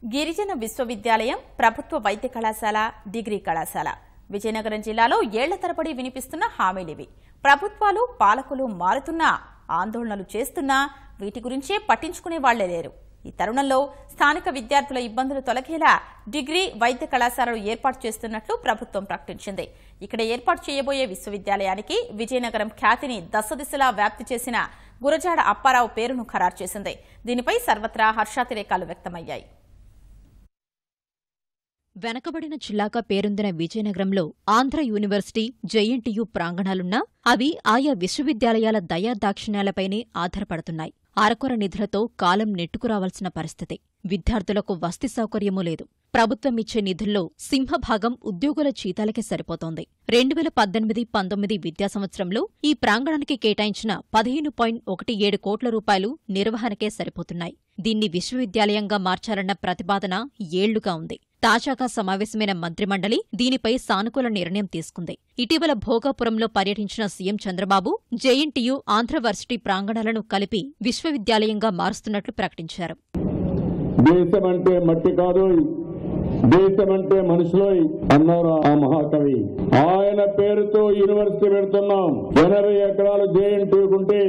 గిరిజన విశ్వవిద్యాలయం, ప్రభుత్వ వైద్య కళాశాల, డిగ్రీ కళాశాల. విజయనగరం జిల్లాలో ఏళ్ల తరబడి వినిపిస్తున్న హామీలివి. ప్రభుత్వాలు, పాలకులు మారుతున్నా, ఆందోళనలు చేస్తున్నా వీటి గురించే పట్టించుకునే వాళ్లే లేరు. ఈ తరుణంలో స్థానిక విద్యార్థుల ఇబ్బందులు తొలగేలా డిగ్రీ, వైద్య కళాశాలలు ఏర్పాటు చేస్తున్నట్లు ప్రభుత్వం ప్రకటించింది. ఇక్కడ ఏర్పాటు చేయబోయే విశ్వవిద్యాలయానికి విజయనగరం ఖ్యాతిని దశదిశలా వ్యాప్తి చేసిన గురజాడ అప్పారావు పేరును ఖరారు చేసింది. దీనిపై సర్వత్రా హర్షాతిరేకాలు వ్యక్తమయ్యాయి. వెనకబడిన జిల్లాగా పేరొందిన విజయనగరంలో ఆంధ్ర యూనివర్సిటీ, జేఎన్టీయూ ప్రాంగణాలున్నా అవి ఆయా విశ్వవిద్యాలయాల దయాదాక్షిణ్యాలపైనే ఆధారపడుతున్నాయి. అరకొర నిధులతో కాలం నెట్టుకురావాల్సిన పరిస్థితి. విద్యార్థులకు వసతి సౌకర్యమూ లేదు. ప్రభుత్వం ఇచ్చే నిధుల్లో సింహభాగం ఉద్యోగుల జీతాలకే సరిపోతోంది. 2018-19 విద్యా సంవత్సరంలో ఈ ప్రాంగణానికి కేటాయించిన 15.17 కోట్ల రూపాయలు నిర్వహణకే సరిపోతున్నాయి. దీన్ని విశ్వవిద్యాలయంగా మార్చాలన్న ప్రతిపాదన ఏళ్లుగా ఉంది. తాజాగా సమావేశమైన మంత్రిమండలి దీనిపై సానుకూల నిర్ణయం తీసుకుంది. ఇటీవల భోగాపురంలో పర్యటించిన సీఎం చంద్రబాబు జేఎన్టీయూ, ఆంధ్రవర్సిటీ ప్రాంగణాలను కలిపి విశ్వవిద్యాలయంగా మారుస్తున్నట్లు ప్రకటించారు. దేశమంటే మట్టి కాదు, దేశమంటే మనుషులోయ్ అన్నారు ఆ మహాకవి. ఆయన పేరుతో యూనివర్సిటీ పెడుతున్నాం. 80 ఎకరాలు జేఎన్టీయూకుంటే,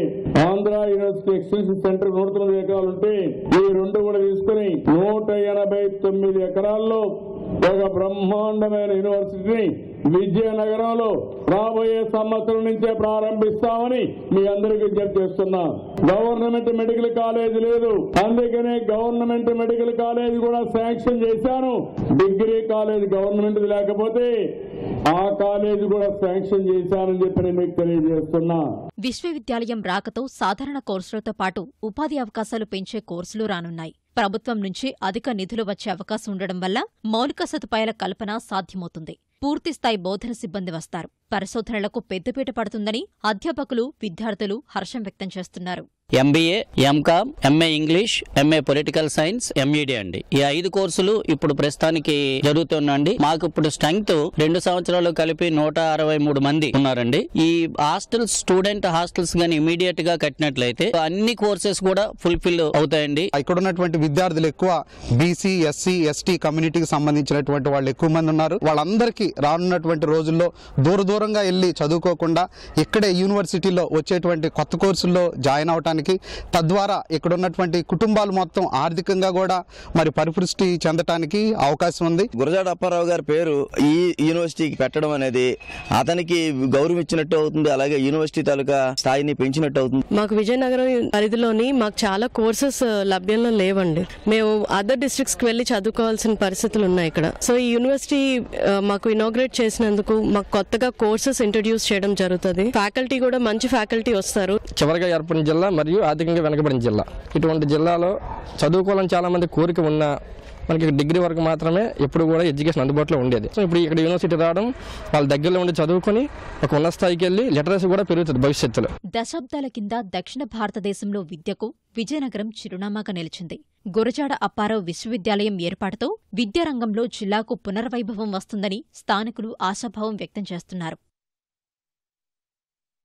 ఆంధ్ర యూనివర్సిటీ ఎక్స్టెన్షన్ సెంటర్ 109 ఎకరాలుంటే, ఈ రెండు కూడా తీసుకుని 189 ఎకరాల్లో ఒక బ్రహ్మాండమైన యూనివర్సిటీని విజయనగరంలో రాబోయే సంవత్సరం నుంచే ప్రారంభిస్తామని మీ అందరికీ విజ్ఞప్తి చేస్తున్నా. గవర్నమెంట్ మెడికల్ కాలేజ్ లేదు, అందుకనే గవర్నమెంట్ మెడికల్ కాలేజ్ కూడా శాంక్షన్ చేశాను. డిగ్రీ కాలేజ్ గవర్నమెంట్ లేకపోతే ఆ కాలేజ్ కూడా శాంక్షన్ చేశానని చెప్పి నేను మీకు తెలియజేస్తున్నా. విశ్వవిద్యాలయం రాకతో సాధారణ కోర్సులతో పాటు ఉపాధి అవకాశాలు పెంచే కోర్సులు రానున్నాయి. ప్రభుత్వం నుంచి అధిక నిధులు వచ్చే అవకాశం ఉండడం వల్ల మౌలిక సదుపాయాల కల్పన సాధ్యమవుతుంది. పూర్తిస్థాయి బోధన సిబ్బంది వస్తారు. పరిశోధనలకు పెద్దపీట పడుతుందని అధ్యాపకులు, విద్యార్థులు హర్షం వ్యక్తం చేస్తున్నారు. MBA, MCom, MA English, MA political science, MEd అండి. ఈ 5 కోర్సులు ఇప్పుడు ప్రస్తుతానికి జరుగుతున్నాయండి. మాకు ఇప్పుడు స్ట్రెంగ్త్ 2 సంవత్సరాలు కలిపి 163 మంది ఉన్నారండి. ఈ హాస్టల్స్, స్టూడెంట్ హాస్టల్స్ గానీ ఇమీడియట్ గా కట్టినట్లయితే అన్ని కోర్సెస్ కూడా ఫుల్ఫిల్ అవుతాయండి. ఇక్కడ ఉన్నటువంటి విద్యార్థులు ఎక్కువ బీసీ, ఎస్సీ, ఎస్టీ కమ్యూనిటీకి సంబంధించినటువంటి వాళ్ళు ఎక్కువ మంది ఉన్నారు. వాళ్ళందరికీ రానున్నటువంటి రోజుల్లో దూరంగా వెళ్లి చదువుకోకుండా ఇక్కడే యూనివర్సిటీలో వచ్చేటువంటి కొత్త కోర్సుల్లో జాయిన్ అవటానికి, తద్వారా ఇక్కడ ఉన్నటువంటి కుటుంబాలు మొత్తం ఆర్థికంగా కూడా మరి పరిపుష్టి చెందటానికి అవకాశం ఉంది. గురజాడ అప్పారావు గారి పేరు ఈ యూనివర్సిటీకి పెట్టడం అనేది అతనికి గౌరవం ఇచ్చినట్టు అవుతుంది, అలాగే యూనివర్సిటీ తాలూకా స్థాయిని పెంచినట్టు అవుతుంది. మాకు విజయనగరం పరిధిలోని మాకు చాలా కోర్సెస్ లభ్యంలో లేవండి. మేము అదర్ డిస్ట్రిక్ట్స్ కి వెళ్లి చదువుకోవాల్సిన పరిస్థితులు ఉన్నాయి ఇక్కడ. సో ఈ యూనివర్సిటీ మాకు ఇనాగ్రేట్ చేసినందుకు మాకు కొత్తగా కోర్సెస్ ఇంట్రడ్యూస్ చేయడం జరుగుతుంది. ఫ్యాకల్టీ కూడా మంచి ఫ్యాకల్టీ వస్తారు. చివరిగా ఏర్పడిన జిల్లా మరియు ఆర్థికంగా వెనకబడిన జిల్లా. ఇటువంటి జిల్లాలో చదువుకోవాలని చాలా మంది కోరిక ఉన్నా మనకి డిగ్రీ వరకు మాత్రమే ఎప్పుడు కూడా ఎడ్యుకేషన్ అందుబాటులో ఉండేది. సో ఇప్పుడు ఇక్కడ యూనివర్సిటీ రావడం, వాళ్ళ దగ్గరలో ఉండి చదువుకుని ఒక ఉన్నత స్థాయికి వెళ్లి లిటరసీ కూడా పెరుగుతుంది భవిష్యత్తులో. దశాబ్దాల కింద దక్షిణ భారతదేశంలో విద్యకు విజయనగరం చిరునామాగా నిలిచింది. గురజాడ అప్పారావు విశ్వవిద్యాలయం ఏర్పాటుతో విద్యారంగంలో జిల్లాకు పునర్వైభవం వస్తుందని స్థానికులు ఆశాభావం వ్యక్తం చేస్తున్నారు.